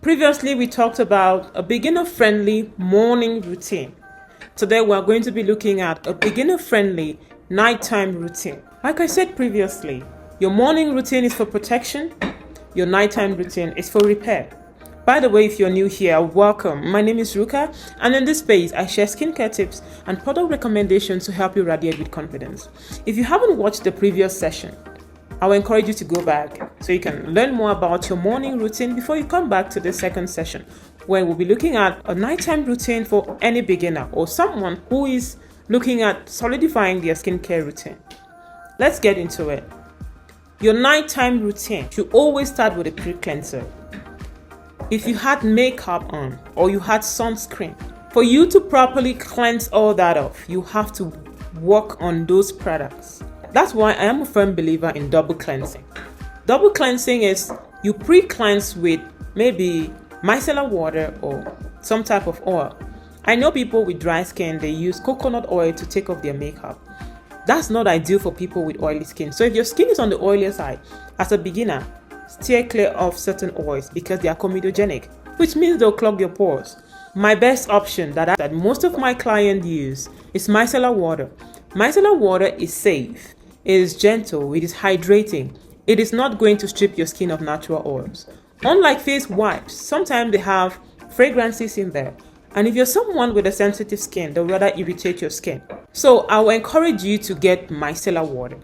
Previously, we talked about a beginner-friendly morning routine. Today, we're going to be looking at a beginner-friendly nighttime routine. Like I said previously, your morning routine is for protection, your nighttime routine is for repair. By the way, if you're new here, welcome. My name is Ruka, and in this space, I share skincare tips and product recommendations to help you radiate with confidence. If you haven't watched the previous session, I will encourage you to go back so you can learn more about your morning routine before you come back to the second session, where we'll be looking at a nighttime routine for any beginner or someone who is looking at solidifying their skincare routine. Let's get into it. Your nighttime routine should always start with a pre-cleanser. If you had makeup on or you had sunscreen, for you to properly cleanse all that off, you have to work on those products. That's why I am a firm believer in double cleansing. Double cleansing is you pre-cleanse with maybe micellar water or some type of oil. I know people with dry skin, they use coconut oil to take off their makeup. That's not ideal for people with oily skin. So if your skin is on the oilier side, as a beginner, steer clear of certain oils because they are comedogenic, which means they'll clog your pores. My best option that most of my clients use is micellar water. Micellar water is safe. It is gentle, it is hydrating. It is not going to strip your skin of natural oils. Unlike face wipes, sometimes they have fragrances in there. And if you're someone with a sensitive skin, they'll rather irritate your skin. So I will encourage you to get micellar water.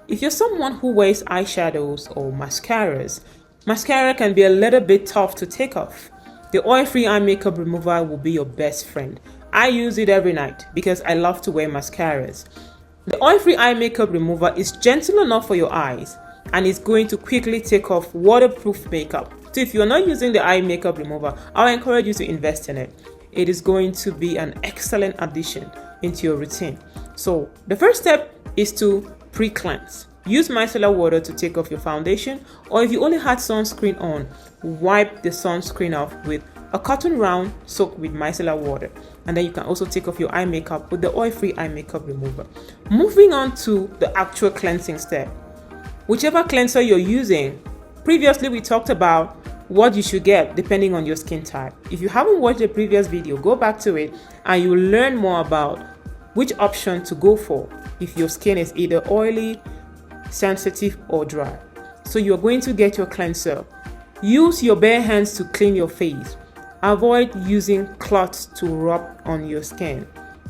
If you're someone who wears eyeshadows or mascaras, mascara can be a little bit tough to take off. The oil-free eye makeup remover will be your best friend. I use it every night because I love to wear mascaras. The oil-free eye makeup remover is gentle enough for your eyes and is going to quickly take off waterproof makeup. So if you're not using the eye makeup remover, I'll encourage you to invest in it. It is going to be an excellent addition into your routine. So the first step is to pre-cleanse. Use micellar water to take off your foundation, or if you only had sunscreen on, wipe the sunscreen off with a cotton round soaked with micellar water, and then you can also take off your eye makeup with the oil-free eye makeup remover. Moving on to the actual cleansing step. Whichever cleanser you're using, previously we talked about what you should get depending on your skin type. If you haven't watched the previous video, go back to it and you'll learn more about which option to go for if your skin is either oily, sensitive or dry. So you're going to get your cleanser. Use your bare hands to clean your face. Avoid using cloths to rub on your skin.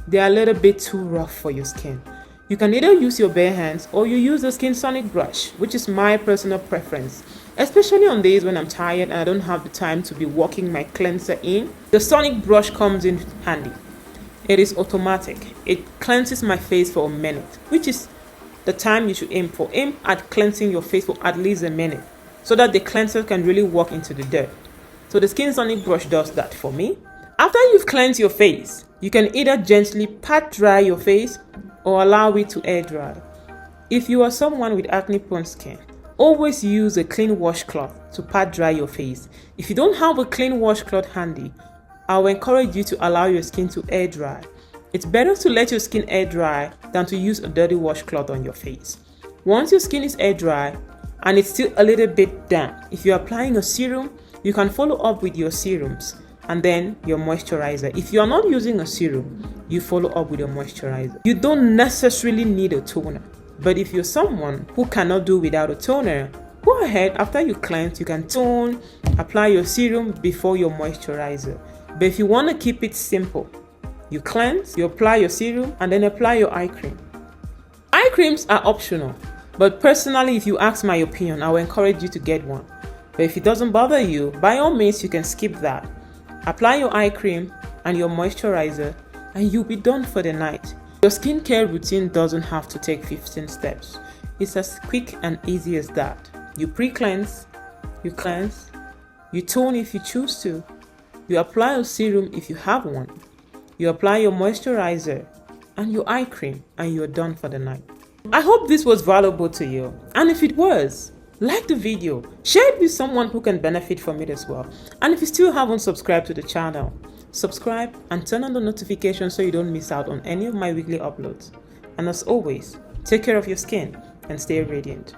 They are a little bit too rough for your skin. You can either use your bare hands or you use the Skin Sonic brush, which is my personal preference. Especially on days when I'm tired and I don't have the time to be working my cleanser in, the Sonic brush comes in handy. It is automatic. It cleanses my face for a minute, which is the time you should aim for. Aim at cleansing your face for at least a minute so that the cleanser can really work into the dirt. So the Skin Sonic brush does that for me. After you've cleansed your face, you can either gently pat dry your face or allow it to air dry. If you are someone with acne-prone skin, always use a clean washcloth to pat dry your face. If you don't have a clean washcloth handy, I will encourage you to allow your skin to air dry. It's better to let your skin air dry than to use a dirty washcloth on your face. Once your skin is air dry and it's still a little bit damp, if you're applying a serum, you can follow up with your serums and then your moisturizer. If you are not using a serum, you follow up with your moisturizer. You don't necessarily need a toner, but if you're someone who cannot do without a toner, go ahead. After you cleanse, you can tone, apply your serum before your moisturizer. But if you want to keep it simple, you cleanse, you apply your serum, and then apply your eye cream. Eye creams are optional, but personally, if you ask my opinion, I will encourage you to get one. But if it doesn't bother you, by all means, you can skip that. Apply your eye cream and your moisturizer, and you'll be done for the night. Your skincare routine doesn't have to take 15 steps. It's as quick and easy as that. You pre-cleanse, you cleanse, you tone if you choose to, you apply a serum if you have one, you apply your moisturizer and your eye cream, and you're done for the night. I hope this was valuable to you, and if it was, like the video, share it with someone who can benefit from it as well. And if you still haven't subscribed to the channel, subscribe and turn on the notifications so you don't miss out on any of my weekly uploads. And as always, take care of your skin and stay radiant.